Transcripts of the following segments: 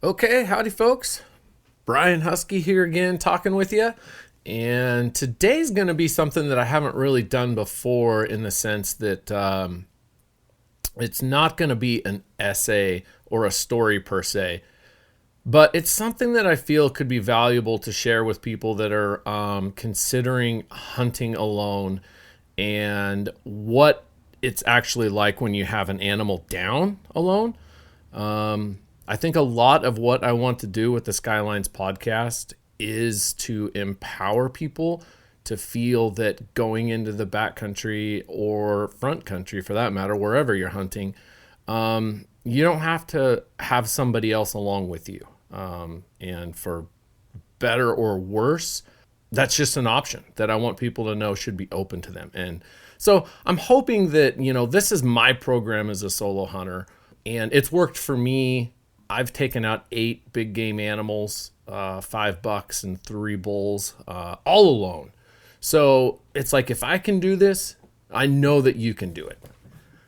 Okay, howdy folks. Brian Husky here again talking with you. And today's going to be something that I haven't really done before in the sense that it's not going to be an essay or a story per se, but it's something that I feel could be valuable to share with people that are considering hunting alone and what it's actually like when you have an animal down alone. I think a lot of what I want to do with the SkyLines podcast is to empower people to feel that going into the backcountry or front country, for that matter, wherever you're hunting, you don't have to have somebody else along with you. And for better or worse, that's just an option that I want people to know should be open to them. And so I'm hoping that, this is my program as a solo hunter, and it's worked for me. I've taken out 8 big game animals, 5 bucks and 3 bulls, all alone. So it's like, if I can do this, I know that you can do it.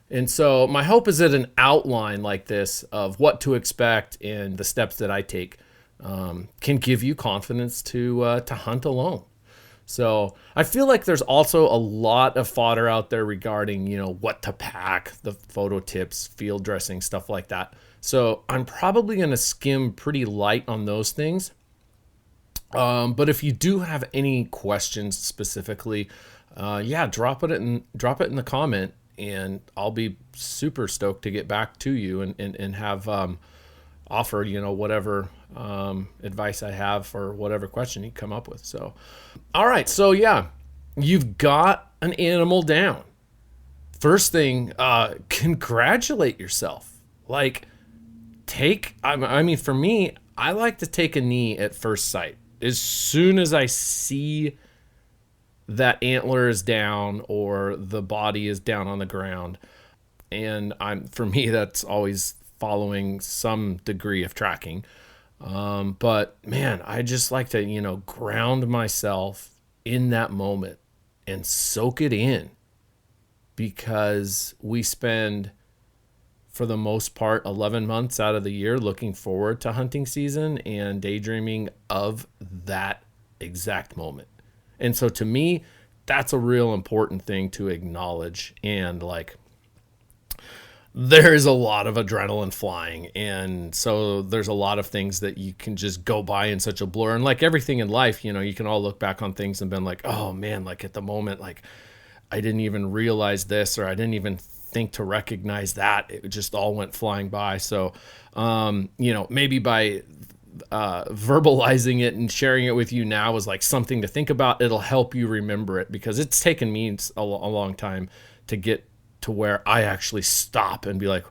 And so my hope is that an outline like this of what to expect and the steps that I take can give you confidence to hunt alone. So I feel like there's also a lot of fodder out there regarding, what to pack, the photo tips, field dressing, stuff like that. So I'm probably going to skim pretty light on those things. But if you do have any questions specifically, drop it in the comment, and I'll be super stoked to get back to you and have offer, whatever advice I have for whatever question you come up with. So, all right. So yeah, you've got an animal down. First thing, congratulate yourself. Like, for me, I like to take a knee at first sight. As soon as I see that antler is down or the body is down on the ground, and for me, that's always following some degree of tracking. But man, I just like to, ground myself in that moment and soak it in, because we spend, for the most part, 11 months out of the year looking forward to hunting season and daydreaming of that exact moment. And so to me, that's a real important thing to acknowledge. And there's a lot of adrenaline flying. And so there's a lot of things that you can just go by in such a blur. And like everything in life, you can all look back on things and been like, oh man, like at the moment, like I didn't even realize this, or I didn't even think to recognize that. It just all went flying by. So, maybe by verbalizing it and sharing it with you now is like something to think about. It'll help you remember it, because it's taken me a long time to get to where I actually stop and be like,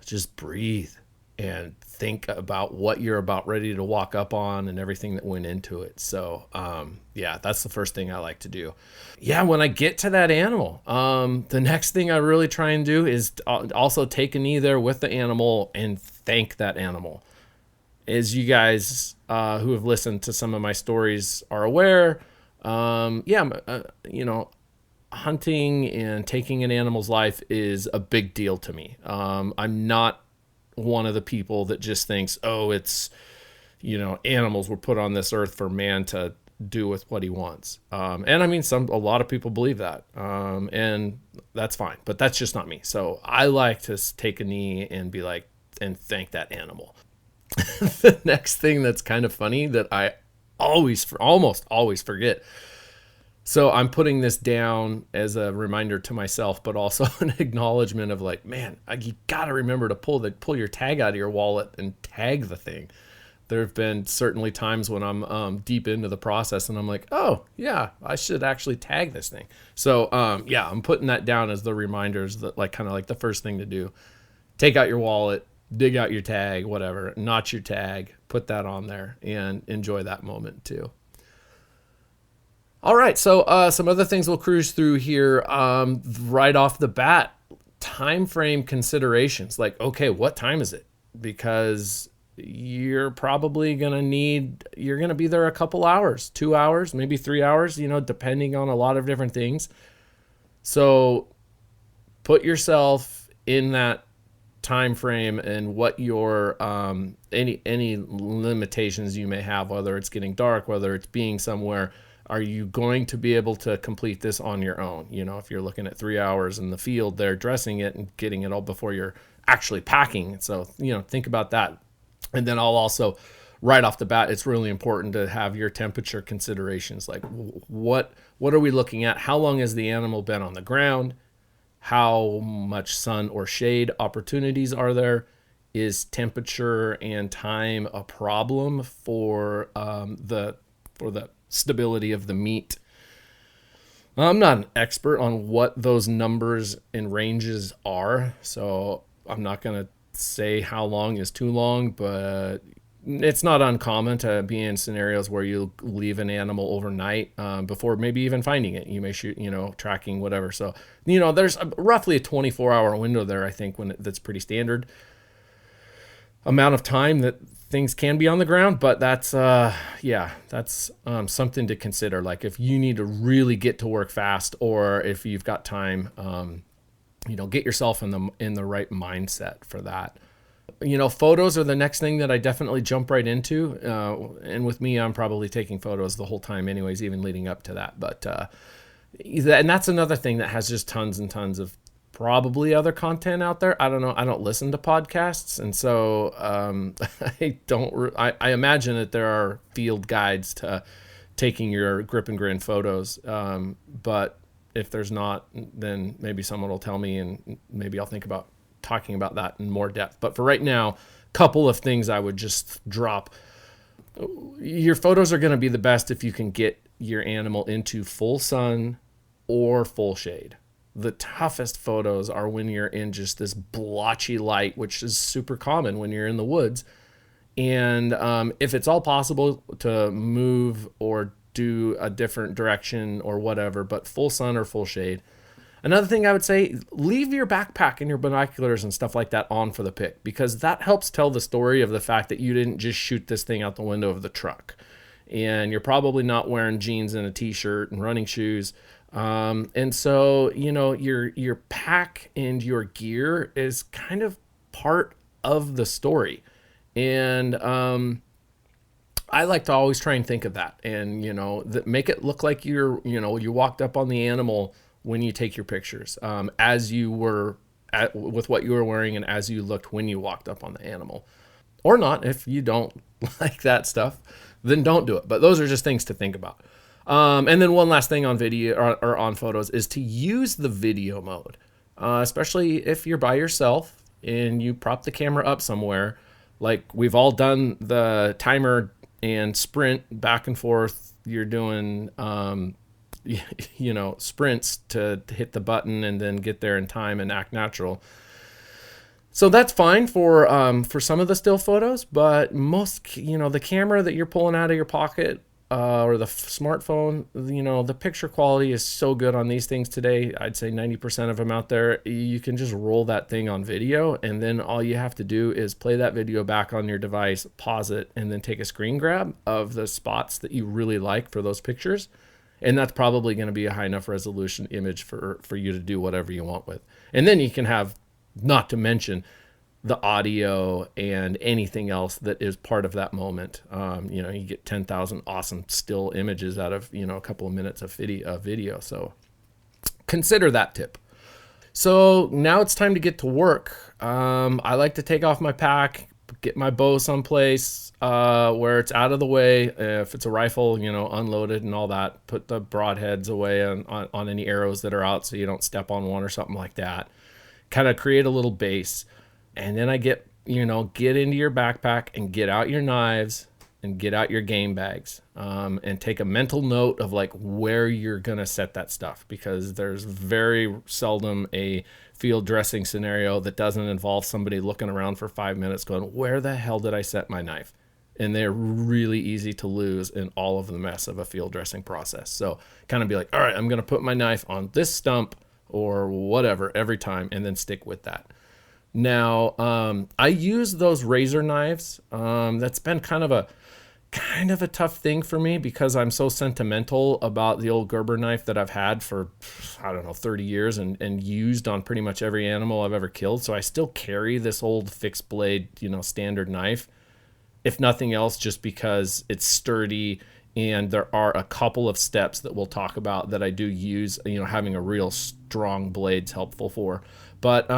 just breathe and think about what you're about ready to walk up on and everything that went into it. So, that's the first thing I like to do. Yeah, when I get to that animal, the next thing I really try and do is also take a knee there with the animal and thank that animal. As you guys who have listened to some of my stories are aware, hunting and taking an animal's life is a big deal to me. I'm not one of the people that just thinks, oh, it's, animals were put on this earth for man to do with what he wants. And I mean, a lot of people believe that, and that's fine, but that's just not me. So I like to take a knee and be like, and thank that animal. The next thing that's kind of funny that I almost always forget. So I'm putting this down as a reminder to myself, but also an acknowledgement of like, man, you got to remember to pull your tag out of your wallet and tag the thing. There have been certainly times when I'm deep into the process and I'm like, oh yeah, I should actually tag this thing. So I'm putting that down as the reminders, that kind of like the first thing to do. Take out your wallet, dig out your tag, whatever, notch your tag, put that on there, and enjoy that moment too. All right, so some other things we'll cruise through here right off the bat. Time frame considerations, like, okay, what time is it? Because you're probably going to be there a couple hours, 2 hours, maybe 3 hours, depending on a lot of different things. So put yourself in that time frame and what your any limitations you may have, whether it's getting dark, whether it's being somewhere. Are you going to be able to complete this on your own? If you're looking at 3 hours in the field there dressing it and getting it all before you're actually packing. So, think about that. And then I'll also, right off the bat, it's really important to have your temperature considerations. Like what are we looking at? How long has the animal been on the ground? How much sun or shade opportunities are there? Is temperature and time a problem for the stability of the meat? I'm not an expert on what those numbers and ranges are, so I'm not going to say how long is too long, but it's not uncommon to be in scenarios where you leave an animal overnight before maybe even finding it. You may shoot, tracking, whatever. So, there's roughly a 24-hour window there, I think, that's pretty standard amount of time that things can be on the ground. But that's something to consider. Like if you need to really get to work fast, or if you've got time, get yourself in the right mindset for that. Photos are the next thing that I definitely jump right into. And with me, I'm probably taking photos the whole time anyways, even leading up to that. But, and that's another thing that has just tons and tons of probably other content out there. I don't know. I don't listen to podcasts. And so, I imagine that there are field guides to taking your grip and grin photos. But if there's not, then maybe someone will tell me, and maybe I'll think about talking about that in more depth. But for right now, couple of things I would just drop. Your photos are going to be the best if you can get your animal into full sun or full shade. The toughest photos are when you're in just this blotchy light, which is super common when you're in the woods. And if it's all possible to move or do a different direction or whatever, but full sun or full shade. Another thing I would say, leave your backpack and your binoculars and stuff like that on for the pic, because that helps tell the story of the fact that you didn't just shoot this thing out the window of the truck. And you're probably not wearing jeans and a t-shirt and running shoes. And so, your pack and your gear is kind of part of the story. And I like to always try and think of that and, make it look like you walked up on the animal when you take your pictures, as you were with what you were wearing and as you looked when you walked up on the animal. Or not. If you don't like that stuff, then don't do it. But those are just things to think about. And then one last thing on video or on photos is to use the video mode, especially if you're by yourself and you prop the camera up somewhere. Like we've all done the timer and sprint back and forth. You're doing sprints to hit the button and then get there in time and act natural. So that's fine for some of the still photos, but most, the camera that you're pulling out of your pocket or the smartphone, the picture quality is so good on these things today. I'd say 90% of them out there, you can just roll that thing on video, and then all you have to do is play that video back on your device, pause it, and then take a screen grab of the spots that you really like for those pictures. And that's probably going to be a high enough resolution image for you to do whatever you want with. And then you can have, not to mention, the audio and anything else that is part of that moment. You get 10,000 awesome still images out of, a couple of minutes of video. So consider that tip. So now it's time to get to work. I like to take off my pack, get my bow someplace where it's out of the way. If it's a rifle, unloaded and all that, put the broadheads away on any arrows that are out so you don't step on one or something like that. Kind of create a little base. And then I get into your backpack and get out your knives and get out your game bags and take a mental note of like where you're going to set that stuff, because there's very seldom a field dressing scenario that doesn't involve somebody looking around for 5 minutes going, where the hell did I set my knife? And they're really easy to lose in all of the mess of a field dressing process. So kind of be like, all right, I'm going to put my knife on this stump or whatever every time and then stick with that. Now, I use those razor knives. That's been kind of kind of a tough thing for me because I'm so sentimental about the old Gerber knife that I've had for, I don't know, 30 years and used on pretty much every animal I've ever killed. So I still carry this old fixed blade, standard knife, if nothing else, just because it's sturdy. And there are a couple of steps that we'll talk about that I do use, having a real strong blade's helpful for. But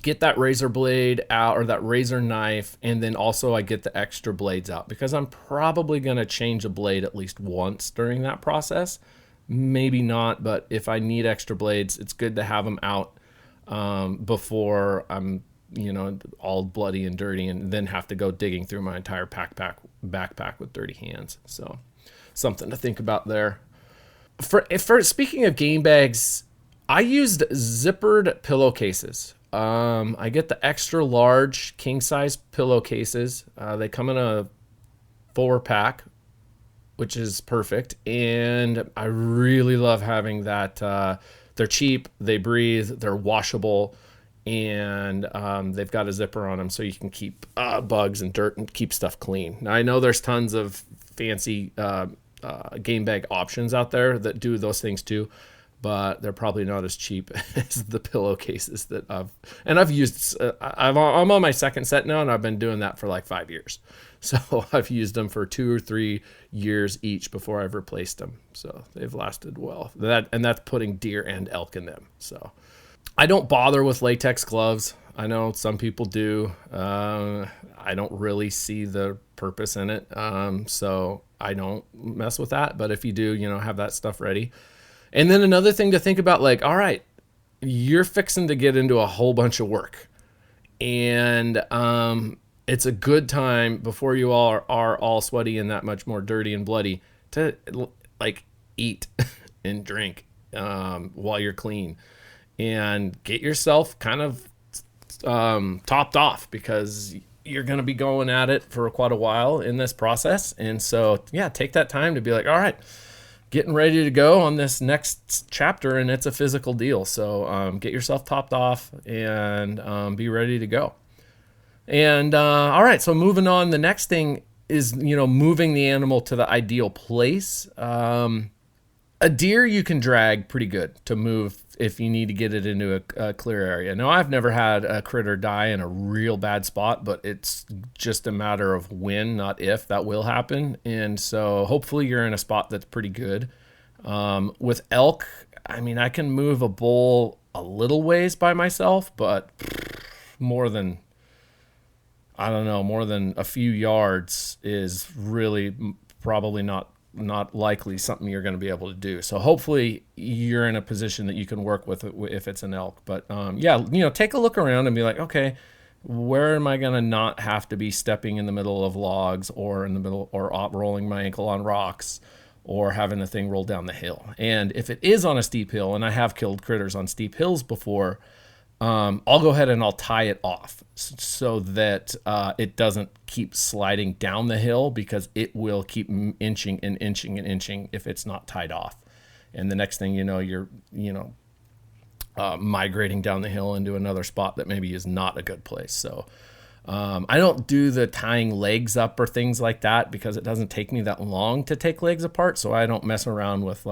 get that razor blade out, or that razor knife, and then also I get the extra blades out because I'm probably going to change a blade at least once during that process. Maybe not, but if I need extra blades, it's good to have them out before I'm all bloody and dirty and then have to go digging through my entire backpack with dirty hands. So something to think about there. For speaking of game bags, I used zippered pillowcases. I get the extra large king size pillowcases. They come in a 4-pack, which is perfect. And I really love having that. They're cheap, they breathe, they're washable, and they've got a zipper on them so you can keep bugs and dirt and keep stuff clean. Now, I know there's tons of fancy game bag options out there that do those things too, but they're probably not as cheap as the pillowcases that I've used. I'm on my second set now, and I've been doing that for like 5 years. So I've used them for 2 or 3 years each before I've replaced them. So they've lasted well. That's putting deer and elk in them. So I don't bother with latex gloves. I know some people do. I don't really see the purpose in it. So I don't mess with that. But if you do, have that stuff ready. And then another thing to think about, like, all right, you're fixing to get into a whole bunch of work. And it's a good time before you all are all sweaty and that much more dirty and bloody to, like, eat and drink while you're clean. And get yourself kind of topped off because you're going to be going at it for quite a while in this process. And so, yeah, take that time to be like, all right, getting ready to go on this next chapter, and it's a physical deal. So get yourself topped off and be ready to go. And all right, so moving on, the next thing is, moving the animal to the ideal place. A deer you can drag pretty good to move if you need to get it into a clear area. Now, I've never had a critter die in a real bad spot, but it's just a matter of when, not if, that will happen. And so hopefully you're in a spot that's pretty good. With elk, I can move a bull a little ways by myself, but more than a few yards is really probably not likely something you're going to be able to do. So hopefully you're in a position that you can work with it if it's an elk. But take a look around and be like, okay, where am I going to not have to be stepping in the middle of logs or in the middle or rolling my ankle on rocks or having the thing roll down the hill? And if it is on a steep hill, and I have killed critters on steep hills before, I'll go ahead and I'll tie it off so that it doesn't keep sliding down the hill, because it will keep inching and inching and inching if it's not tied off. And the next thing you know, you're migrating down the hill into another spot that maybe is not a good place. So I don't do the tying legs up or things like that because it doesn't take me that long to take legs apart. So I don't mess around with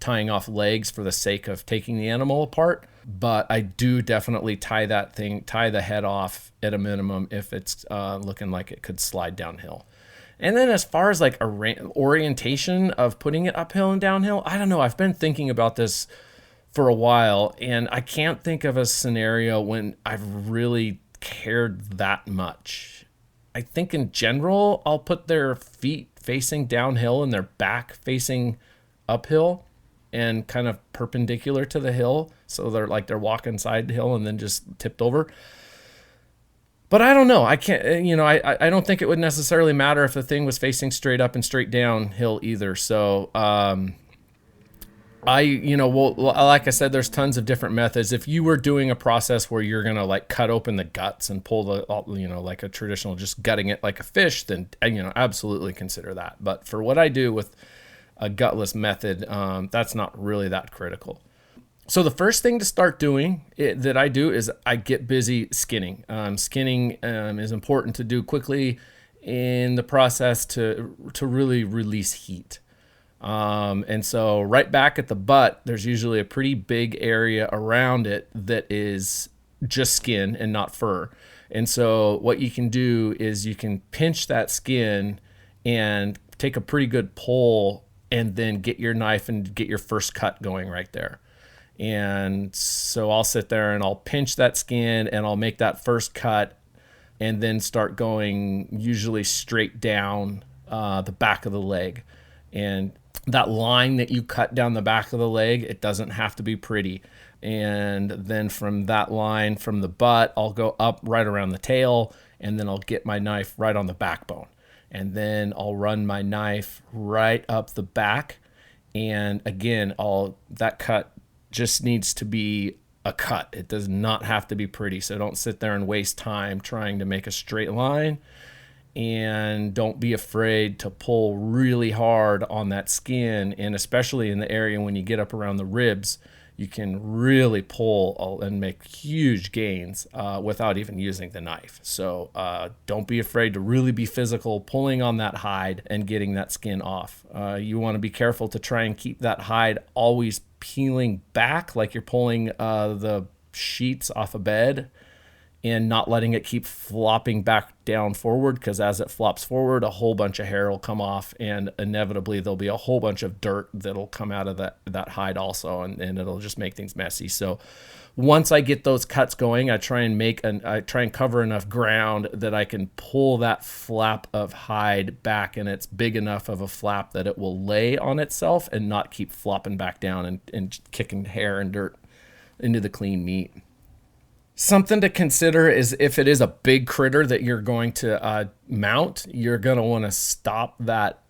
tying off legs for the sake of taking the animal apart. But I do definitely tie the head off at a minimum if it's looking like it could slide downhill. And then as far as like orientation of putting it uphill and downhill, I don't know. I've been thinking about this for a while, and I can't think of a scenario when I've really cared that much. I think in general, I'll put their feet facing downhill and their back facing uphill and kind of perpendicular to the hill. So they're walking side hill and then just tipped over. But I don't know. I can't, I don't think it would necessarily matter if the thing was facing straight up and straight downhill either. So, like I said, there's tons of different methods. If you were doing a process where you're going to like cut open the guts and pull like a traditional, just gutting it like a fish, then, absolutely consider that. But for what I do with a gutless method, that's not really that critical. So the first thing to start doing that I do is I get busy skinning. Skinning is important to do quickly in the process to really release heat. And so right back at the butt, there's usually a pretty big area around it that is just skin and not fur. And so what you can do is you can pinch that skin and take a pretty good pull and then get your knife and get your first cut going right there. And so I'll sit there and I'll pinch that skin and I'll make that first cut and then start going usually straight down the back of the leg. And that line that you cut down the back of the leg, it doesn't have to be pretty. And then from that line, from the butt, I'll go up right around the tail, and then I'll get my knife right on the backbone. And then I'll run my knife right up the back. And again, that cut just needs to be a cut. It does not have to be pretty. So don't sit there and waste time trying to make a straight line. And don't be afraid to pull really hard on that skin. And especially in the area when you get up around the ribs, you can really pull and make huge gains without even using the knife. So don't be afraid to really be physical, pulling on that hide and getting that skin off. You want to be careful to try and keep that hide always peeling back, like you're pulling the sheets off a bed, and not letting it keep flopping back down forward, because as it flops forward, a whole bunch of hair will come off, and inevitably there'll be a whole bunch of dirt that'll come out of that hide also, and it'll just make things messy. So once I get those cuts going, I try and cover enough ground that I can pull that flap of hide back, and it's big enough of a flap that it will lay on itself and not keep flopping back down and kicking hair and dirt into the clean meat. Something to consider is if it is a big critter that you're going to mount, you're going to want to stop that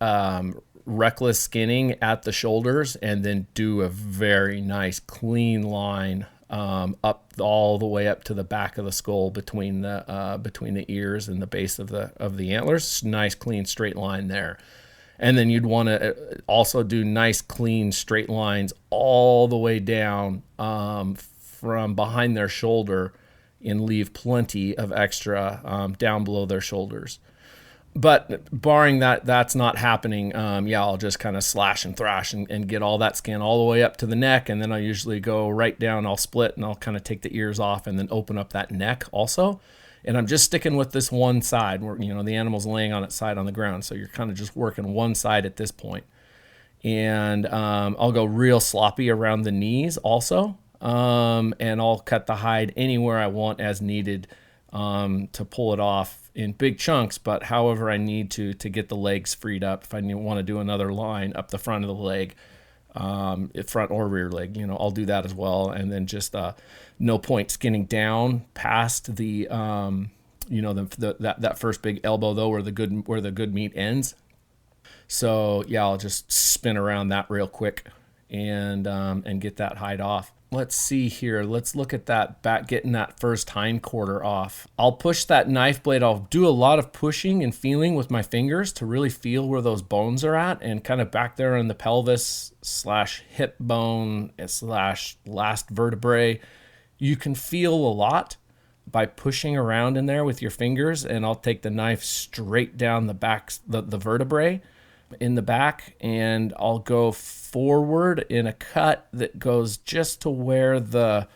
reckless skinning at the shoulders and then do a very nice clean line up all the way up to the back of the skull between the ears and the base of the antlers. Nice clean straight line there. And then you'd want to also do nice clean straight lines all the way down from behind their shoulder, and leave plenty of extra down below their shoulders. But barring that's not happening, I'll just kind of slash and thrash and get all that skin all the way up to the neck, and then I'll usually go right down, I'll split, and I'll kind of take the ears off and then open up that neck also. And I'm just sticking with this one side where, the animal's laying on its side on the ground, so you're kind of just working one side at this point. And I'll go real sloppy around the knees also. And I'll cut the hide anywhere I want as needed to pull it off in big chunks, but however I need to get the legs freed up. If I want to do another line up the front of the leg, front or rear leg, I'll do that as well. And then just no point skinning down past the that first big elbow though, where the good meat ends. So I'll just spin around that real quick and get that hide off. Let's see here. Let's look at that back, getting that first hind quarter off. I'll push that knife blade. I'll do a lot of pushing and feeling with my fingers to really feel where those bones are at, and kind of back there in the pelvis / hip bone / last vertebrae. You can feel a lot by pushing around in there with your fingers, and I'll take the knife straight down the back, the vertebrae in the back, and I'll go forward in a cut that goes just to where the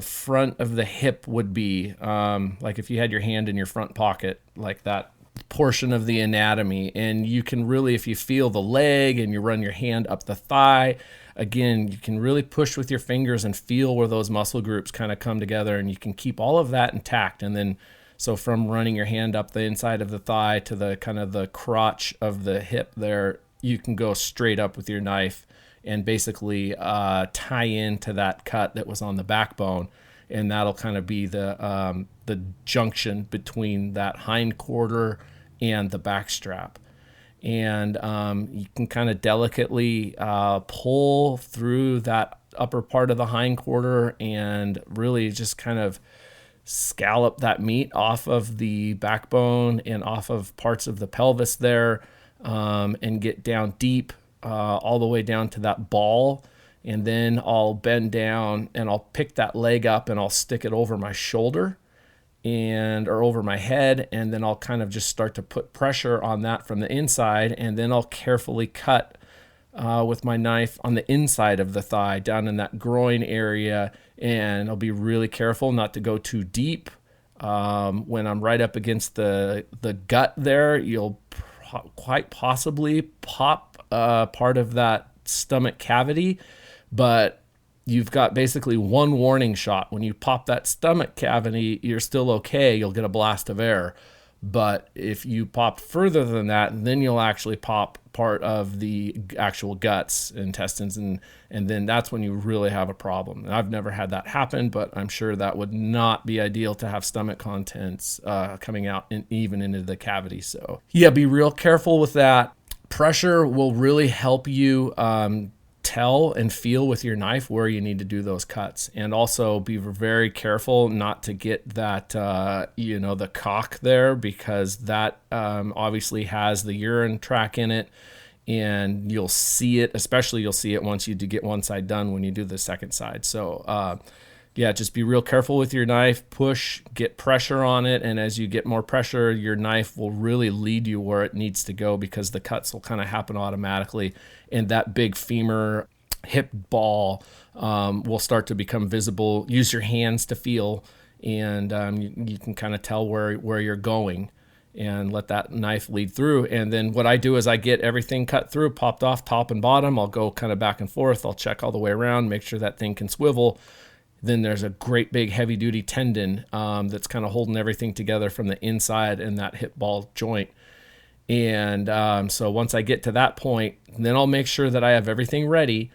front of the hip would be, like if you had your hand in your front pocket, like that portion of the anatomy. And you can really, if you feel the leg and you run your hand up the thigh, again, you can really push with your fingers and feel where those muscle groups kind of come together, and you can keep all of that intact. And then so from running your hand up the inside of the thigh to the kind of the crotch of the hip there, you can go straight up with your knife and basically tie into that cut that was on the backbone. And that'll kind of be the junction between that hind quarter and the back strap. And you can kind of delicately pull through that upper part of the hind quarter and really just kind of scallop that meat off of the backbone and off of parts of the pelvis there, and get down deep all the way down to that ball. And then I'll bend down and I'll pick that leg up and I'll stick it over my shoulder or over my head, and then I'll kind of just start to put pressure on that from the inside, and then I'll carefully cut with my knife on the inside of the thigh, down in that groin area, and I'll be really careful not to go too deep. When I'm right up against the gut there, you'll quite possibly pop part of that stomach cavity, but you've got basically one warning shot. When you pop that stomach cavity, you're still okay. You'll get a blast of air. But if you pop further than that, then you'll actually pop part of the actual guts, intestines, and then that's when you really have a problem. And I've never had that happen, but I'm sure that would not be ideal to have stomach contents coming out even into the cavity. So yeah, be real careful with that. Pressure will really help you tell and feel with your knife where you need to do those cuts, and also be very careful not to get that the cock there, because that obviously has the urine tract in it, and you'll see it once you do get one side done when you do the second side. So just be real careful with your knife. Push, get pressure on it, and as you get more pressure, your knife will really lead you where it needs to go, because the cuts will kind of happen automatically, and that big femur hip ball will start to become visible. Use your hands to feel, and you can kind of tell where you're going, and let that knife lead through. And then what I do is I get everything cut through, popped off top and bottom. I'll go kind of back and forth. I'll check all the way around, make sure that thing can swivel. Then there's a great big heavy duty tendon that's kind of holding everything together from the inside in that hip ball joint. And so once I get to that point, then I'll make sure that I have everything ready.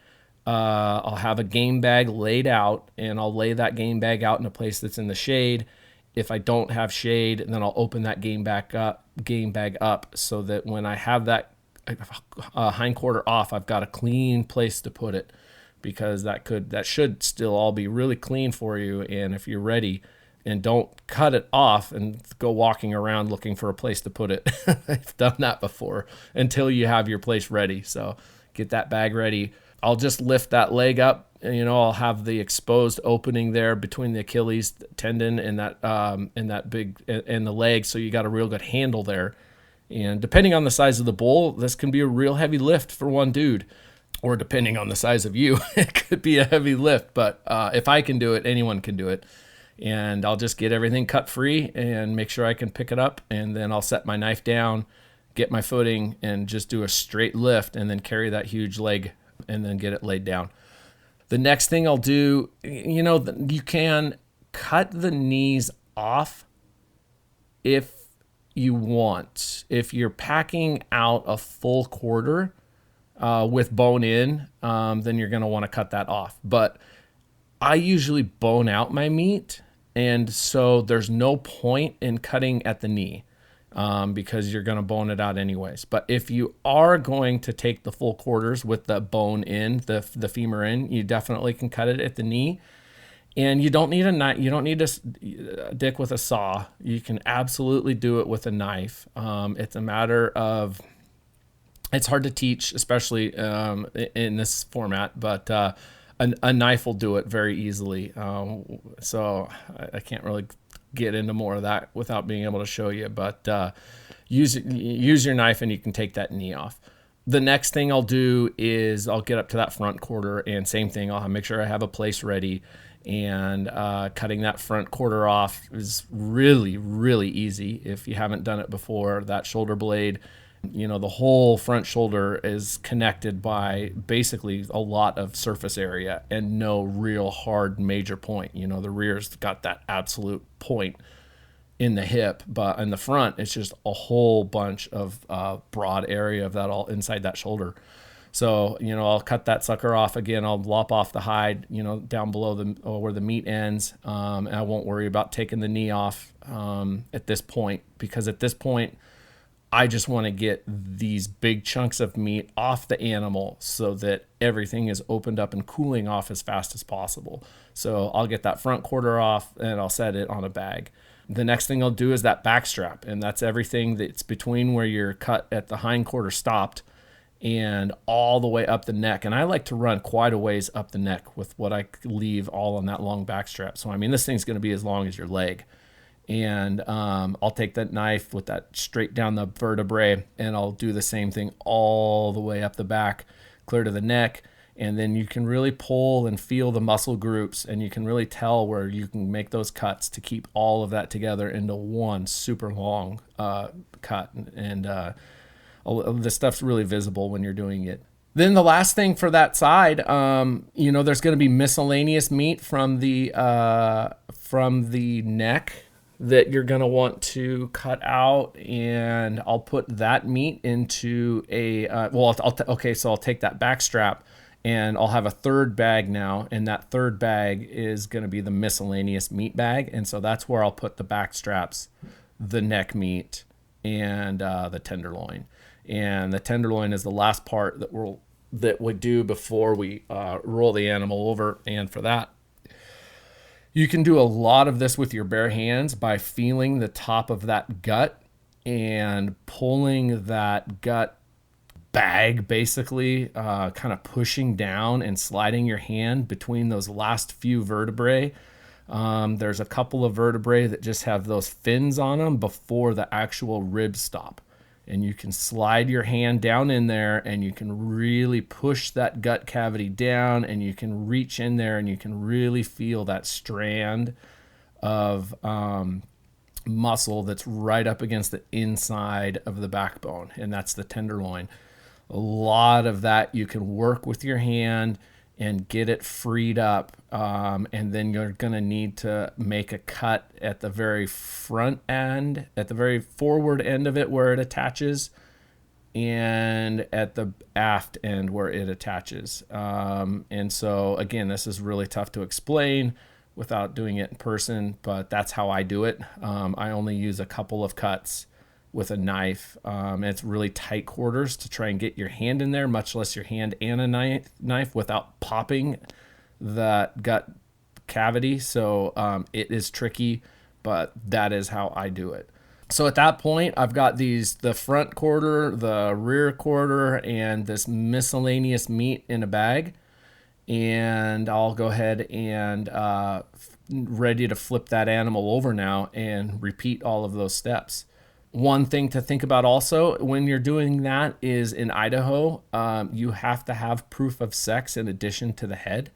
I'll have a game bag laid out, and I'll lay that game bag out in a place that's in the shade. If I don't have shade, then I'll open that game bag up so that when I have that hind quarter off, I've got a clean place to put it, because that should still all be really clean for you. And if you're ready, and don't cut it off and go walking around looking for a place to put it. I've done that before, until you have your place ready. So get that bag ready. I'll just lift that leg up, and I'll have the exposed opening there between the Achilles tendon and that big and the leg. So you got a real good handle there. And depending on the size of the bull, this can be a real heavy lift for one dude. Or depending on the size of you, it could be a heavy lift. But if I can do it, anyone can do it. And I'll just get everything cut free and make sure I can pick it up. And then I'll set my knife down, get my footing, and just do a straight lift, and then carry that huge leg and then get it laid down. The next thing I'll do, you can cut the knees off if you want. If you're packing out a full quarter with bone in, then you're going to want to cut that off. But I usually bone out my meat, and so there's no point in cutting at the knee because you're going to bone it out anyways. But if you are going to take the full quarters with the bone in, the femur in, you definitely can cut it at the knee. And you don't need a knife. You don't need a dick with a saw. You can absolutely do it with a knife. It's a matter of, it's hard to teach, especially in this format, but a knife will do it very easily. So I can't really get into more of that without being able to show you, but use your knife and you can take that knee off. The next thing I'll do is I'll get up to that front quarter, and same thing, I'll make sure I have a place ready. And cutting that front quarter off is really, really easy if you haven't done it before. That shoulder blade, the whole front shoulder is connected by basically a lot of surface area and no real hard major point. The rear's got that absolute point in the hip, but in the front, it's just a whole bunch of broad area of that all inside that shoulder. So, I'll cut that sucker off again. I'll lop off the hide, down below where the meat ends. And I won't worry about taking the knee off at this point, because at this point, I just want to get these big chunks of meat off the animal so that everything is opened up and cooling off as fast as possible. So I'll get that front quarter off and I'll set it on a bag. The next thing I'll do is that back strap, and that's everything that's between where you're cut at the hind quarter stopped and all the way up the neck. And I like to run quite a ways up the neck with what I leave all on that long back strap. So, this thing's going to be as long as your leg. And I'll take that knife with that straight down the vertebrae, and I'll do the same thing all the way up the back, clear to the neck. And then you can really pull and feel the muscle groups, and you can really tell where you can make those cuts to keep all of that together into one super long cut. And this stuff's really visible when you're doing it. Then the last thing for that side, there's going to be miscellaneous meat from the neck that you're going to want to cut out, and I'll put that meat into so I'll take that back strap, and I'll have a third bag now, and that third bag is going to be the miscellaneous meat bag, and so that's where I'll put the back straps, the neck meat, and the tenderloin. And the tenderloin is the last part that we do before we roll the animal over. And for that, you can do a lot of this with your bare hands by feeling the top of that gut and pulling that gut bag, basically kind of pushing down and sliding your hand between those last few vertebrae. There's a couple of vertebrae that just have those fins on them before the actual ribs stop. And you can slide your hand down in there, and you can really push that gut cavity down, and you can reach in there, and you can really feel that strand of muscle that's right up against the inside of the backbone, and that's the tenderloin. A lot of that you can work with your hand and get it freed up, and then you're going to need to make a cut at the very front end, at the very forward end of it where it attaches, and at the aft end where it attaches. And so, again, this is really tough to explain without doing it in person, but that's how I do it. I only use a couple of cuts with a knife. It's really tight quarters to try and get your hand in there, much less your hand and a knife without popping that gut cavity. So it is tricky, but that is how I do it. So at that point, I've got the front quarter, the rear quarter, and this miscellaneous meat in a bag. And I'll go ahead and ready to flip that animal over now and repeat all of those steps. One thing to think about also when you're doing that is in Idaho, you have to have proof of sex in addition to the head.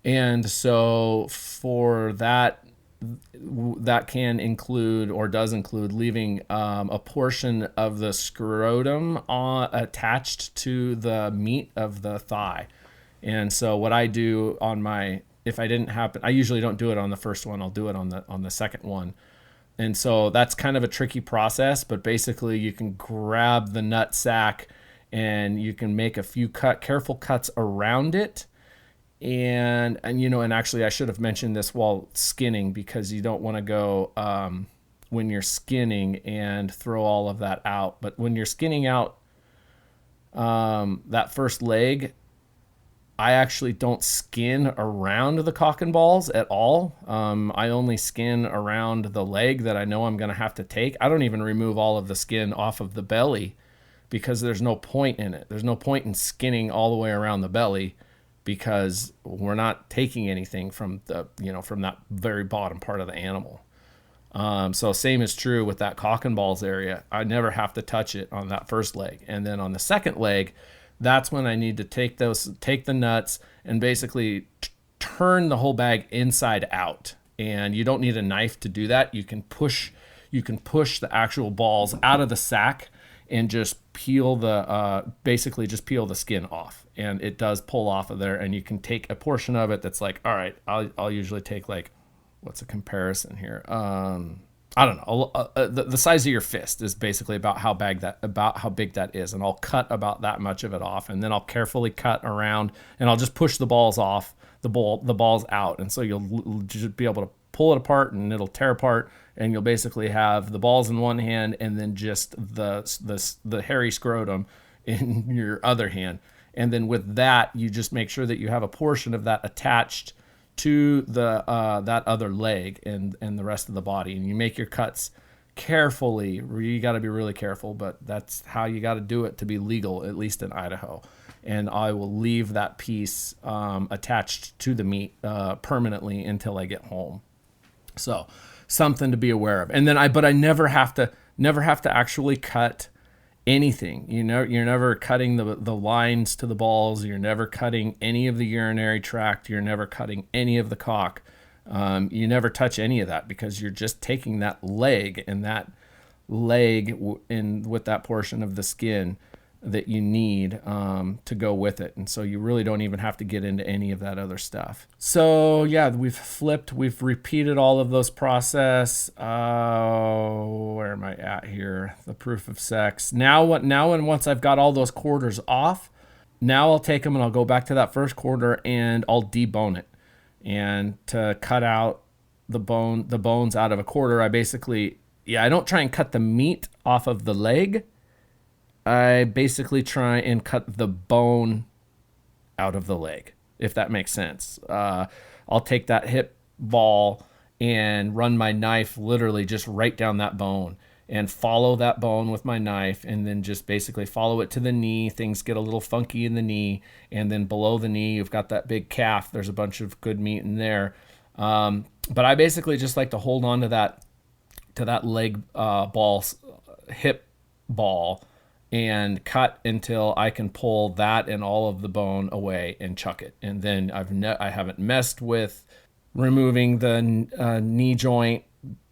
And so for that can include or does include leaving a portion of the scrotum attached to the meat of the thigh. And so what I do if I didn't happen, I usually don't do it on the first one. I'll do it on the second one. And so that's kind of a tricky process, but basically you can grab the nut sack and you can make a few careful cuts around it. And actually I should have mentioned this while skinning, because you don't want to go when you're skinning and throw all of that out. But when you're skinning out that first leg, I actually don't skin around the cock and balls at all. I only skin around the leg that I know I'm going to have to take. I don't even remove all of the skin off of the belly, because there's no point in it. There's no point in skinning all the way around the belly, because we're not taking anything from from that very bottom part of the animal. So same is true with that cock and balls area. I never have to touch it on that first leg. And then on the second leg, that's when I need to take the nuts and basically turn the whole bag inside out. And you don't need a knife to do that. You can push the actual balls out of the sack and just peel basically peel the skin off. And it does pull off of there. And you can take a portion of it that's like, all right, I'll usually take what's a comparison here? I don't know. The size of your fist is basically about how big that is, and I'll cut about that much of it off, and then I'll carefully cut around, and I'll just push the balls off, the balls out, and so you'll just be able to pull it apart, and it'll tear apart, and you'll basically have the balls in one hand, and then just the hairy scrotum in your other hand, and then with that, you just make sure that you have a portion of that attached to that other leg and the rest of the body, and you make your cuts carefully. You got to be really careful, but that's how you got to do it to be legal, at least in Idaho. And I will leave that piece attached to the meat permanently until I get home. So something to be aware of. And then but I never have to actually cut anything. You're never cutting the lines to the balls. You're never cutting any of the urinary tract. You're never cutting any of the cock. You never touch any of that, because you're just taking that leg, and that leg with that portion of the skin that you need to go with it. And so you really don't even have to get into any of that other stuff. So yeah, we've repeated all of those process. Where am I at here? The proof of sex. Once I've got all those quarters off, now I'll take them and I'll go back to that first quarter and I'll debone it. And to cut out the bones out of a quarter, I don't try and cut the meat off of the leg. I basically try and cut the bone out of the leg, if that makes sense. I'll take that hip ball and run my knife literally just right down that bone and follow that bone with my knife, and then just basically follow it to the knee. Things get a little funky in the knee, and then below the knee, you've got that big calf. There's a bunch of good meat in there. But I basically just like to hold on to that leg hip ball, and cut until I can pull that and all of the bone away and chuck it. And then I haven't messed with removing the knee joint,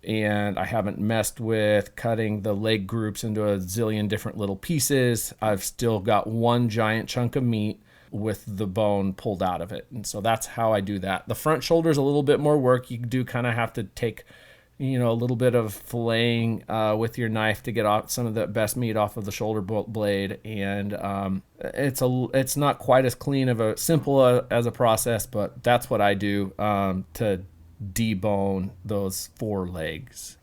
and I haven't messed with cutting the leg groups into a zillion different little pieces. I've still got one giant chunk of meat with the bone pulled out of it. And so that's how I do that. The front shoulder is a little bit more work. You do kind of have to take a little bit of filleting with your knife to get off some of the best meat off of the shoulder blade, and it's not quite as clean of a simple as a process, but that's what I do to debone those four legs.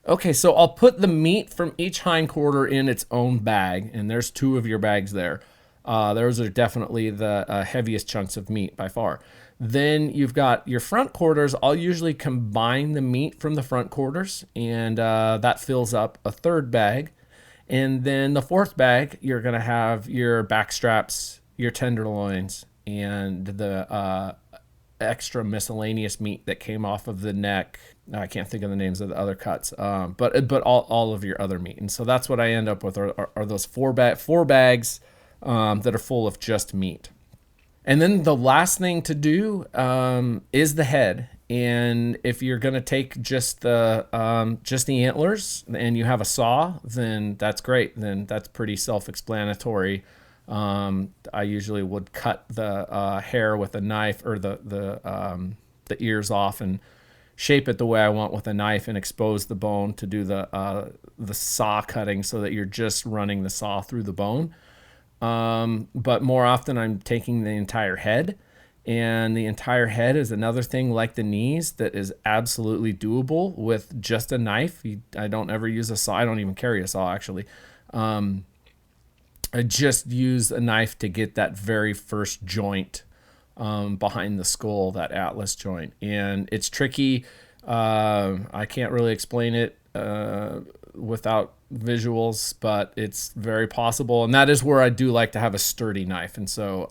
Okay, so I'll put the meat from each hind quarter in its own bag, and there's two of your bags there. Those are definitely the heaviest chunks of meat by far. Then you've got your front quarters. I'll usually combine the meat from the front quarters, and that fills up a third bag. And then the fourth bag, you're going to have your back straps, your tenderloins, and the extra miscellaneous meat that came off of the neck. I can't think of the names of the other cuts, but all of your other meat. And so that's what I end up with are those four bags that are full of just meat. And then the last thing to do is the head. And if you're going to take just the antlers and you have a saw, then that's great. Then that's pretty self-explanatory. I usually would cut the hair with a knife, or the ears off, and shape it the way I want with a knife, and expose the bone to do the saw cutting, so that you're just running the saw through the bone. But more often I'm taking the entire head, and the entire head is another thing like the knees that is absolutely doable with just a knife. I don't ever use a saw. I don't even carry a saw, actually. I just use a knife to get that very first joint behind the skull, that atlas joint. And it's tricky. I can't really explain it without visuals, but it's very possible. And that is where I do like to have a sturdy knife. And so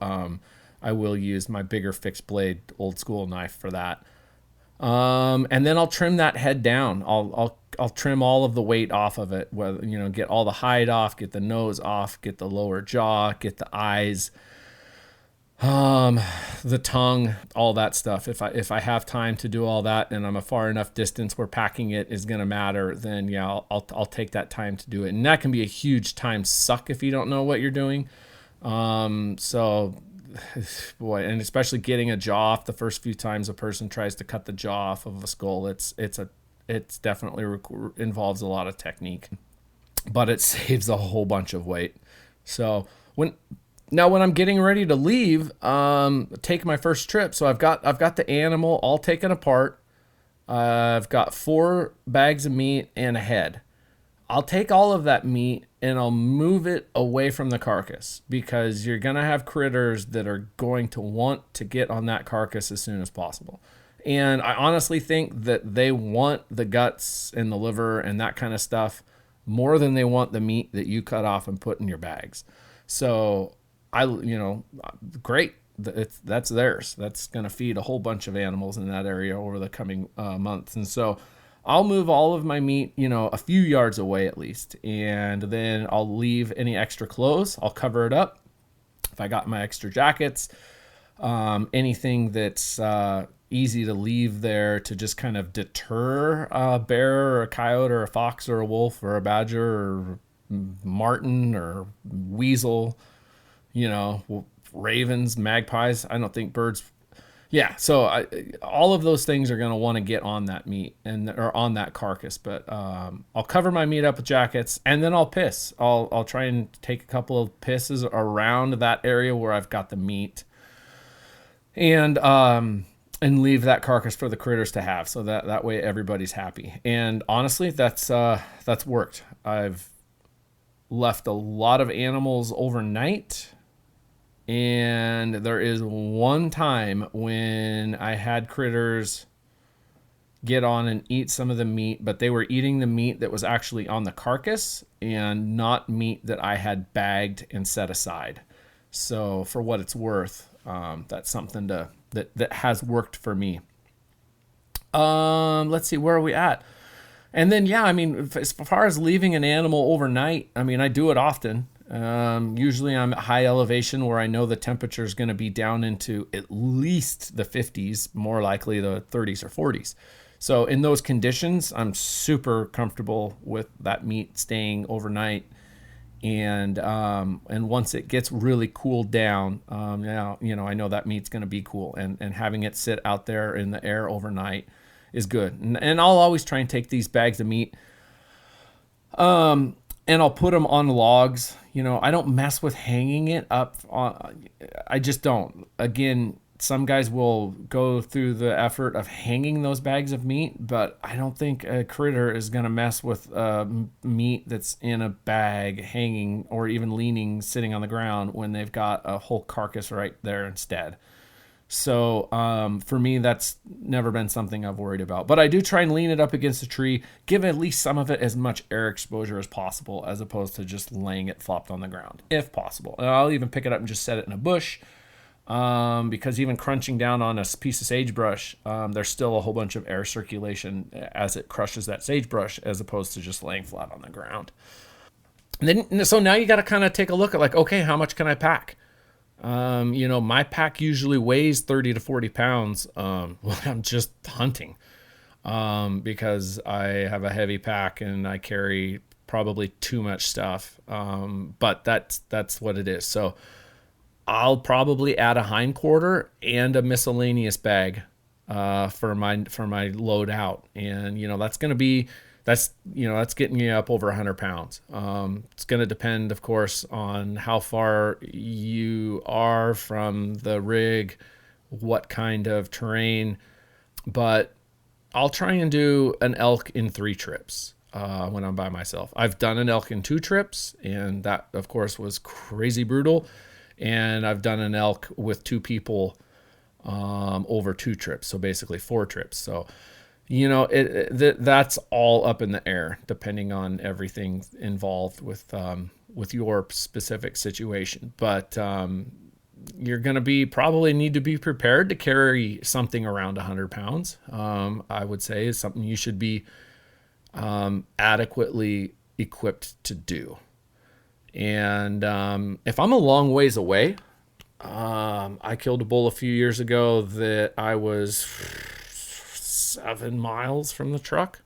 I will use my bigger fixed blade old school knife for that. And then I'll trim that head down. I'll trim all of the weight off of it, whether, get all the hide off, get the nose off, get the lower jaw, get the eyes, the tongue, all that stuff. If I have time to do all that, and I'm a far enough distance where packing it is going to matter, then yeah, I'll take that time to do it. And that can be a huge time suck if you don't know what you're doing. So boy, and especially getting a jaw off the first few times a person tries to cut the jaw off of a skull, it's definitely involves a lot of technique, but it saves a whole bunch of weight. So when I'm getting ready to leave, take my first trip, so I've got the animal all taken apart. I've got 4 bags of meat and a head. I'll take all of that meat and I'll move it away from the carcass, because you're going to have critters that are going to want to get on that carcass as soon as possible. And I honestly think that they want the guts and the liver and that kind of stuff more than they want the meat that you cut off and put in your bags. So great. That's theirs. That's going to feed a whole bunch of animals in that area over the coming months. And so I'll move all of my meat, a few yards away at least. And then I'll leave any extra clothes. I'll cover it up. If I got my extra jackets, anything that's easy to leave there to just kind of deter a bear or a coyote or a fox or a wolf or a badger or marten or weasel, ravens, magpies. I don't think birds. Yeah, so all of those things are going to want to get on that meat or on that carcass. But I'll cover my meat up with jackets, and then I'll piss. I'll try and take a couple of pisses around that area where I've got the meat, and leave that carcass for the critters to have, so that way everybody's happy. And honestly, that's worked. I've left a lot of animals overnight. And there is one time when I had critters get on and eat some of the meat, but they were eating the meat that was actually on the carcass and not meat that I had bagged and set aside. So for what it's worth, that's something that has worked for me. Let's see, where are we at? And then, as far as leaving an animal overnight, I do it often. Usually I'm at high elevation where I know the temperature is going to be down into at least the 50s, more likely the 30s or 40s. So in those conditions, I'm super comfortable with that meat staying overnight. And once it gets really cooled down, now, I know that meat's going to be cool, and having it sit out there in the air overnight is good. And I'll always try and take these bags of meat, and I'll put them on logs. I don't mess with hanging it up. I just don't. Again, some guys will go through the effort of hanging those bags of meat, but I don't think a critter is going to mess with meat that's in a bag hanging or even leaning, sitting on the ground when they've got a whole carcass right there instead. So for me, that's never been something I've worried about. But I do try and lean it up against a tree, give at least some of it as much air exposure as possible, as opposed to just laying it flopped on the ground, if possible. And I'll even pick it up and just set it in a bush, because even crunching down on a piece of sagebrush, there's still a whole bunch of air circulation as it crushes that sagebrush, as opposed to just laying flat on the ground. And then, so now you got to kind of take a look at okay, how much can I pack? My pack usually weighs 30 to 40 pounds when I'm just hunting, because I have a heavy pack and I carry probably too much stuff. But that's what it is. So I'll probably add a hindquarter and a miscellaneous bag for my load out, and that's getting you up over 100 pounds. It's going to depend, of course, on how far you are from the rig, what kind of terrain, but I'll try and do an elk in 3 trips when I'm by myself. I've done an elk in 2 trips, and that, of course, was crazy brutal. And I've done an elk with 2 people over 2 trips, so basically 4 trips. So that's all up in the air, depending on everything involved with your specific situation. But you're going to probably need to be prepared to carry something around 100 pounds. I would say is something you should be adequately equipped to do. And if I'm a long ways away, I killed a bull a few years ago that I was 7 miles from the truck.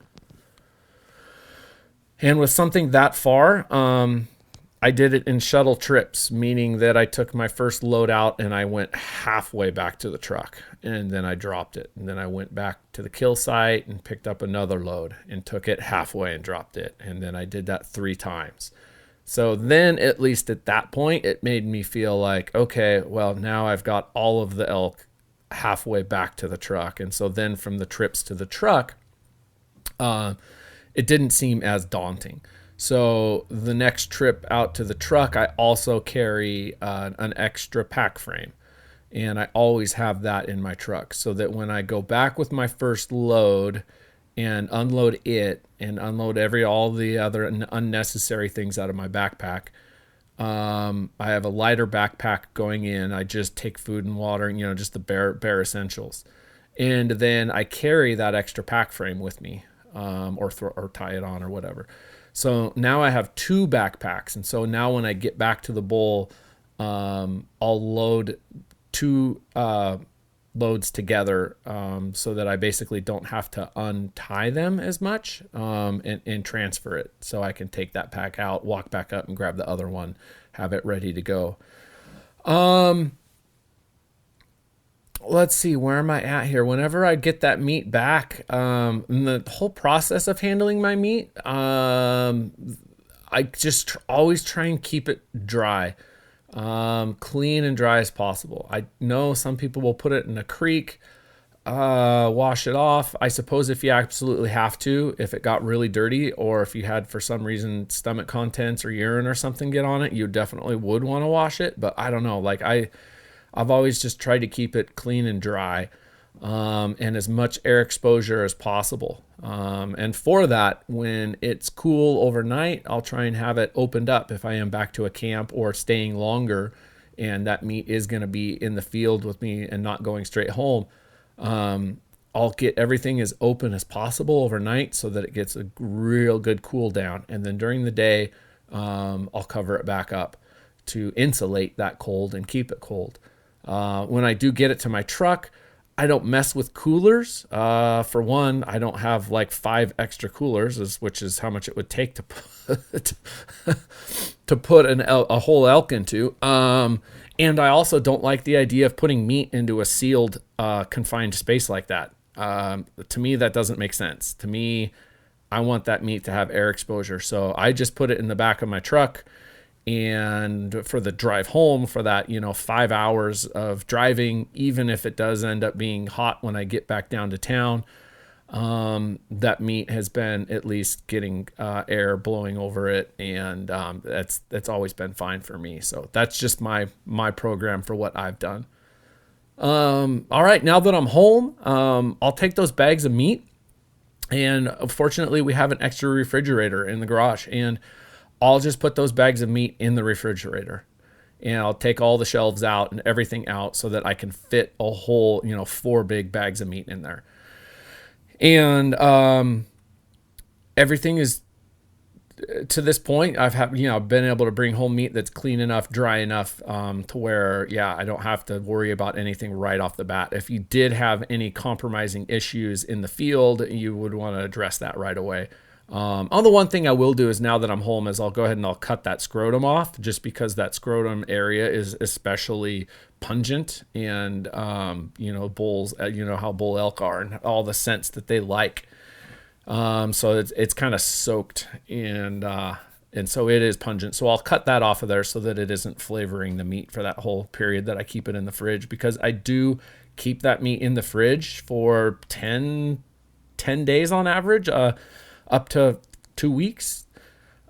And with something that far, I did it in shuttle trips, meaning that I took my first load out and I went halfway back to the truck, and then I dropped it. And then I went back to the kill site and picked up another load and took it halfway and dropped it. And then I did that 3 times. So then, at least at that point, it made me feel like, okay, well, now I've got all of the elk halfway back to the truck. And so then from the trips to the truck, it didn't seem as daunting. So the next trip out to the truck, I also carry an extra pack frame. And I always have that in my truck, so that when I go back with my first load and unload it and unload all the other unnecessary things out of my backpack, I have a lighter backpack going in. I just take food and water, just the bare essentials. And then I carry that extra pack frame with me. or tie it on or whatever. So now I have 2 backpacks. And so now when I get back to the bowl, I'll load 2 loads together, so that I basically don't have to untie them as much, and transfer it. So I can take that pack out, walk back up and grab the other one, have it ready to go. Let's see, where am I at here? Whenever I get that meat back, in the whole process of handling my meat, I just always try and keep it dry, clean and dry as possible. I know some people will put it in a creek, wash it off. I suppose if you absolutely have to, if it got really dirty, or if you had for some reason stomach contents or urine or something get on it, you definitely would want to wash it. But I don't know, like I've always just tried to keep it clean and dry, and as much air exposure as possible. And for that, when it's cool overnight, I'll try and have it opened up if I am back to a camp or staying longer, and that meat is going to be in the field with me and not going straight home. I'll get everything as open as possible overnight so that it gets a real good cool down. And then during the day, I'll cover it back up to insulate that cold and keep it cold. When I do get it to my truck, I don't mess with coolers. For one, I don't have like 5 extra coolers, which is how much it would take to put a whole elk into. And I also don't like the idea of putting meat into a sealed, confined space like that. To me, that doesn't make sense. To me, I want that meat to have air exposure. So I just put it in the back of my truck. And for the drive home, for that, 5 hours of driving, even if it does end up being hot when I get back down to town, that meat has been at least getting air blowing over it, and that's always been fine for me. So that's just my program for what I've done. All right, now that I'm home, I'll take those bags of meat, and fortunately we have an extra refrigerator in the garage, and I'll just put those bags of meat in the refrigerator, and I'll take all the shelves out and everything out so that I can fit a whole, 4 big bags of meat in there. And everything is, to this point, I've been able to bring home meat that's clean enough, dry enough, to where, I don't have to worry about anything right off the bat. If you did have any compromising issues in the field, you would want to address that right away. The one thing I will do is, now that I'm home, is I'll go ahead and I'll cut that scrotum off, just because that scrotum area is especially pungent, and, bulls, how bull elk are and all the scents that they like. So it's kind of soaked, and so it is pungent. So I'll cut that off of there so that it isn't flavoring the meat for that whole period that I keep it in the fridge, because I do keep that meat in the fridge for 10 days on average, up to 2 weeks,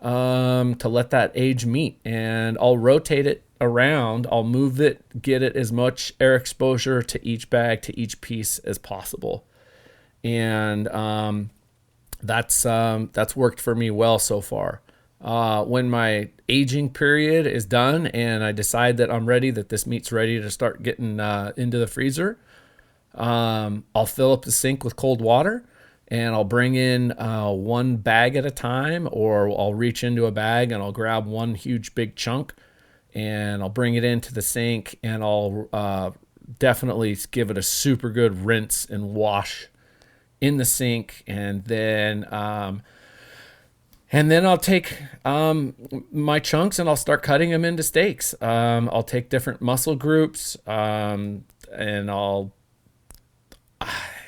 to let that age meat. And I'll rotate it around. I'll move it, get it as much air exposure to each bag, to each piece as possible. And that's worked for me well so far. When my aging period is done and I decide that I'm ready, that this meat's ready to start getting into the freezer, I'll fill up the sink with cold water, and I'll bring in 1 bag at a time, or I'll reach into a bag and I'll grab one huge big chunk, and I'll bring it into the sink, and I'll definitely give it a super good rinse and wash in the sink. And then I'll take my chunks and I'll start cutting them into steaks. I'll take different muscle groups, and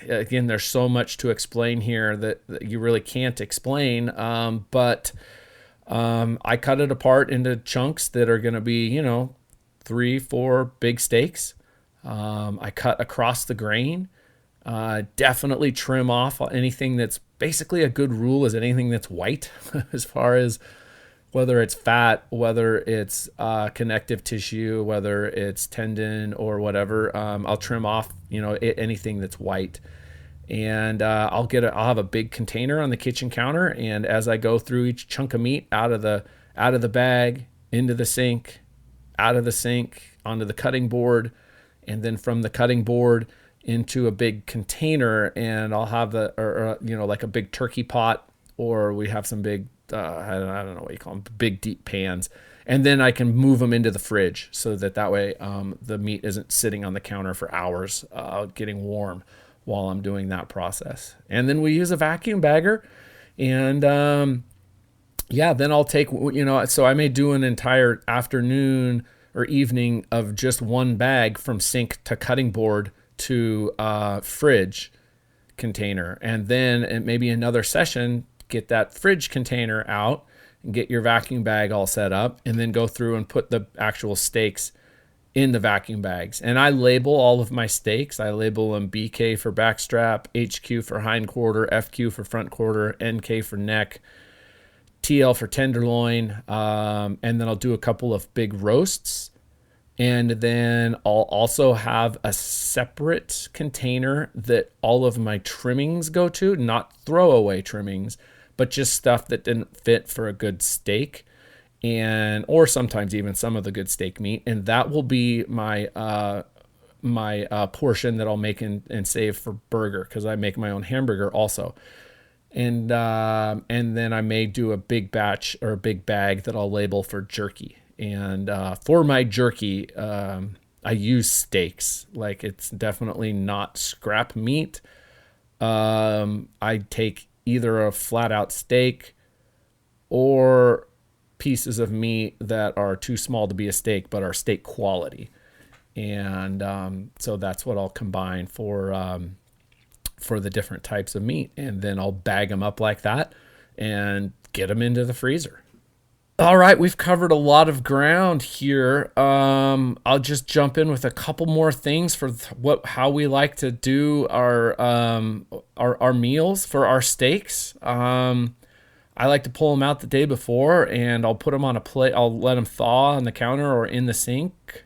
again, there's so much to explain here that you really can't explain. But I cut it apart into chunks that are going to be, 3-4 big steaks. I cut across the grain. Definitely trim off anything that's, basically a good rule is anything that's white, as far as whether it's fat, whether it's connective tissue, whether it's tendon or whatever. I'll trim off, anything that's white. And I'll have a big container on the kitchen counter, and as I go through each chunk of meat out of the bag, into the sink, out of the sink, onto the cutting board, and then from the cutting board into a big container, and I'll have like a big turkey pot, or we have some big, I don't know what you call them, big deep pans. And then I can move them into the fridge so that way the meat isn't sitting on the counter for hours getting warm while I'm doing that process. And then we use a vacuum bagger. And then I'll take, so I may do an entire afternoon or evening of just one bag from sink to cutting board to fridge container. And then maybe another session, get that fridge container out and get your vacuum bag all set up, and then go through and put the actual steaks in the vacuum bags. And I label all of my steaks. I label them BK for backstrap, HQ for hind quarter, FQ for front quarter, NK for neck, TL for tenderloin, and then I'll do a couple of big roasts. And then I'll also have a separate container that all of my trimmings go to, not throwaway trimmings, but just stuff that didn't fit for a good steak, or sometimes even some of the good steak meat. And that will be my portion that I'll make and save for burger, because I make my own hamburger also. And then I may do a big batch or a big bag that I'll label for jerky. And for my jerky, I use steaks. Like, it's definitely not scrap meat. I take either a flat out steak or pieces of meat that are too small to be a steak but are steak quality. And so that's what I'll combine for the different types of meat. And then I'll bag them up like that and get them into the freezer. All right, we've covered a lot of ground here. I'll just jump in with a couple more things for how we like to do our meals for our steaks. I like to pull them out the day before, and I'll put them on a plate. I'll let them thaw on the counter or in the sink,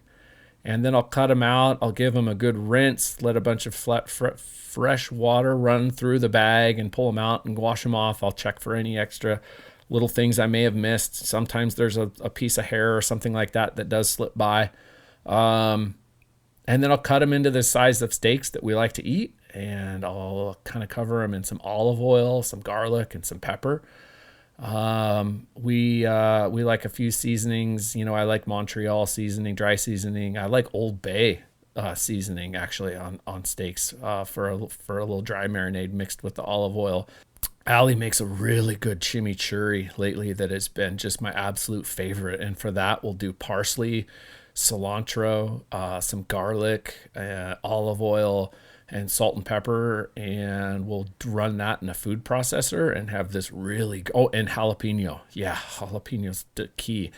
and then I'll cut them out. I'll give them a good rinse, let a bunch of fresh water run through the bag, and pull them out and wash them off. I'll check for any extra little things I may have missed. Sometimes there's a piece of hair or something like that does slip by. And then I'll cut them into the size of steaks that we like to eat, and I'll kind of cover them in some olive oil, some garlic, and some pepper. We like a few seasonings. I like Montreal seasoning, dry seasoning. I like Old Bay seasoning actually on steaks for a little dry marinade mixed with the olive oil. Allie makes a really good chimichurri lately that has been just my absolute favorite. And for that, we'll do parsley, cilantro, some garlic, olive oil, and salt and pepper. And we'll run that in a food processor and have this and jalapeno. Yeah, jalapeno's the key.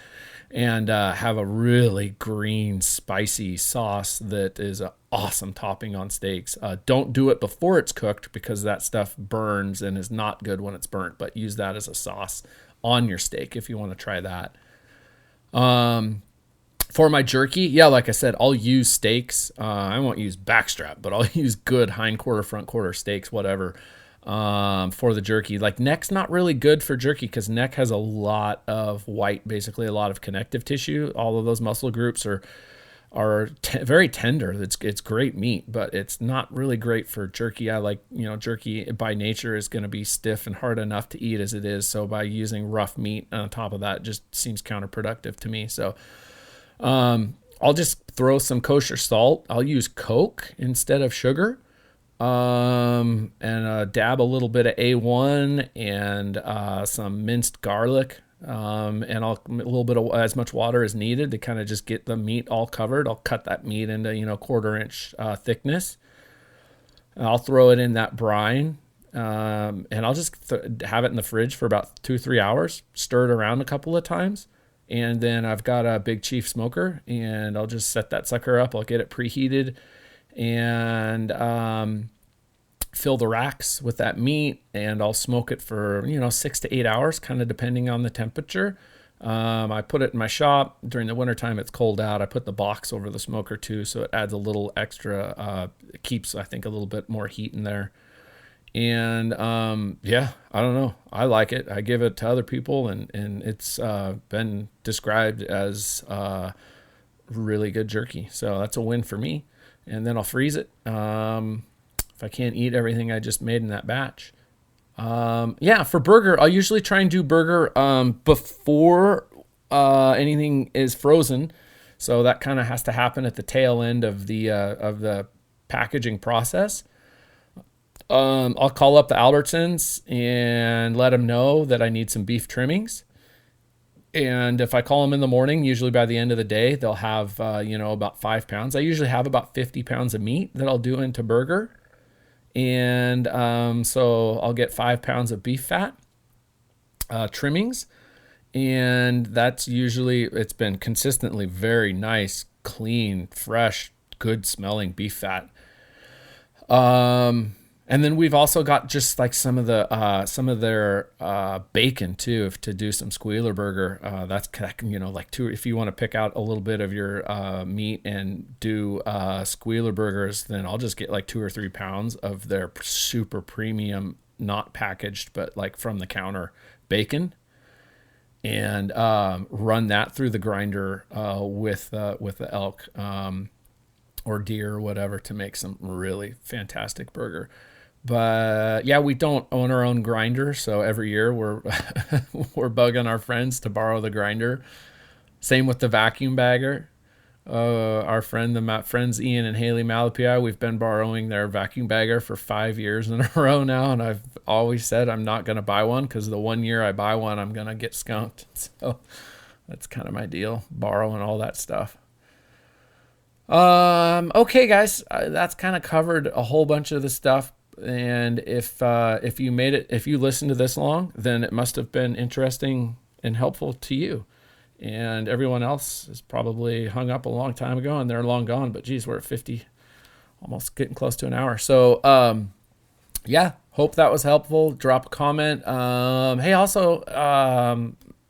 And have a really green, spicy sauce that is an awesome topping on steaks. Don't do it before it's cooked, because that stuff burns and is not good when it's burnt, but use that as a sauce on your steak if you want to try that. For my jerky, like I said, I'll use steaks. I won't use backstrap, but I'll use good hind quarter, front quarter steaks, whatever. For the jerky. Like, neck's not really good for jerky because neck has a lot of white, basically a lot of connective tissue. All of those muscle groups are very tender. It's great meat, but it's not really great for jerky. I like, jerky by nature is going to be stiff and hard enough to eat as it is. So by using rough meat on top of that just seems counterproductive to me. So I'll just throw some kosher salt. I'll use Coke instead of sugar. And dab a little bit of A1 and some minced garlic, and a little bit of as much water as needed to kind of just get the meat all covered. I'll cut that meat into 1/4 inch thickness. And I'll throw it in that brine, and I'll just have it in the fridge for about 2-3 hours. Stir it around a couple of times, and then I've got a Big Chief smoker, and I'll just set that sucker up. I'll get it preheated. And fill the racks with that meat, and I'll smoke it for 6 to 8 hours, kind of depending on the temperature. I put it in my shop. During the wintertime, it's cold out. I put the box over the smoker too, so it adds a little extra, it keeps, I think, a little bit more heat in there. And I don't know, I like it. I give it to other people, and it's been described as really good jerky, so that's a win for me. and then I'll freeze it. If I can't eat everything I just made in that batch. For burger, I'll usually try and do burger before anything is frozen. So that kind of has to happen at the tail end of the packaging process. I'll call up the Albertsons and let them know that I need some beef trimmings. And if I call them in the morning, usually by the end of the day, they'll have, about 5 pounds. I usually have about 50 pounds of meat that I'll do into burger. And so I'll get 5 pounds of beef fat trimmings. And that's usually, it's been consistently very nice, clean, fresh, good smelling beef fat. And then we've also got just like some of their bacon too, to do some squealer burger. That's like two. If you want to pick out a little bit of your meat and do squealer burgers, then I'll just get like 2 or 3 pounds of their super premium, not packaged, but like from the counter bacon, and run that through the grinder with the elk or deer or whatever to make some really fantastic burger. But yeah, we don't own our own grinder, so every year we're we're bugging our friends to borrow the grinder. Same with the vacuum bagger. Our friends Ian and Haley Malapi, we've been borrowing their vacuum bagger for 5 years in a row now, and I've always said I'm not going to buy one because the one year I buy one, I'm going to get skunked. So that's kind of my deal, borrowing all that stuff. Okay, guys, that's kind of covered a whole bunch of the stuff. And if you listened to this long, then it must have been interesting and helpful to you. And everyone else is probably hung up a long time ago and they're long gone. But geez, we're at 50, almost getting close to an hour. So, hope that was helpful. Drop a comment. Hey, also,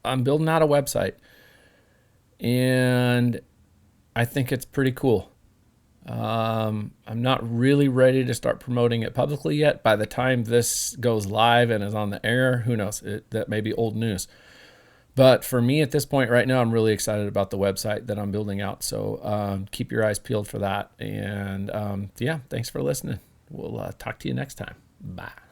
I'm building out a website and I think it's pretty cool. I'm not really ready to start promoting it publicly yet. By the time this goes live and is on the air, who knows? That may be old news. But for me at this point right now, I'm really excited about the website that I'm building out. So keep your eyes peeled for that. And thanks for listening. We'll talk to you next time. Bye.